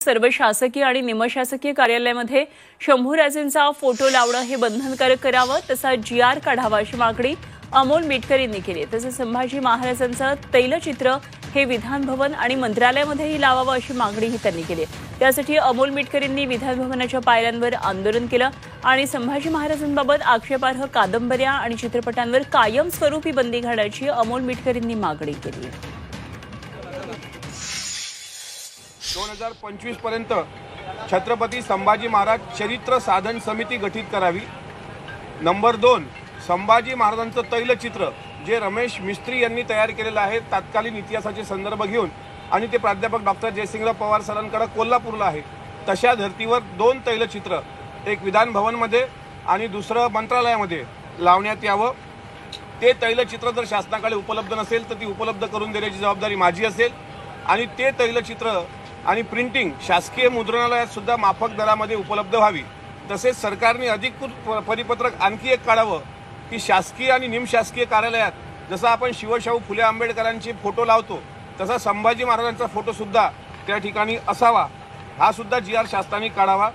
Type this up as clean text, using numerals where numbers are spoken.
सर्व शासकीय आणि निमशासकीय कार्यालयामध्ये शंभूराजेंचा फोटो लावणं हे बंधनकारक करावं, तसा GR काढावा अशी मागणी अमोल मिटकर यांनी केली। तसेच संभाजी महाराजांचं तैलचित्र हे विधान भवन आणि मंत्रालयामध्येही लावावं अशी मागणीही त्यांनी केली। त्यासाठी अमोल मिटकर यांनी विधान भवनाच्या पायऱ्यांवर आंदोलन केलं आणि संभाजी महाराजांबाबत आक्षेपार्ह कादंबऱ्या आणि चित्रपटांवर कायमस्वरूपी बंदी घालण्याची अमोल मिटकर यांनी मागणी केली। 2025 पर्यंत छत्रपती संभाजी महाराज चरित्र साधन समिती गठीत करावी। नंबर 2, संभाजी महाराजांचं तैलचित्र जे रमेश मिस्त्री यांनी तयार केलेलं आहे तत्कालीन इतिहासाचे संदर्भ घेऊन आणि ते प्राध्यापक डॉक्टर जयसिंगराव पवार सरांकडे कोल्हापूरला आहे। तशा धर्तीवर 2 तैलचित्र, एक विधान भवनमध्ये आणि दुसरं मंत्रालयामध्ये लावण्यात यावं। ते तैलचित्र जर शासनाकडे उपलब्ध नसेल तर ती उपलब्ध करून देण्याची जबाबदारी माझी असेल आणि ते तैलचित्र आणि प्रिंटिंग शासकीय मुद्रणालयात सुद्धा माफक दरामध्ये उपलब्ध व्हावी। तसेच सरकारने अधिकृत परिपत्रक आणखी एक काढावं की शासकीय आणि निमशासकीय कार्यालयात जसं आपण शिवशाहू फुले आंबेडकरांचे फोटो लावतो तसा संभाजी महाराजांचा फोटो सुद्धा त्या ठिकाणी असावा, हा सुद्धा GR शासनाने काढावा।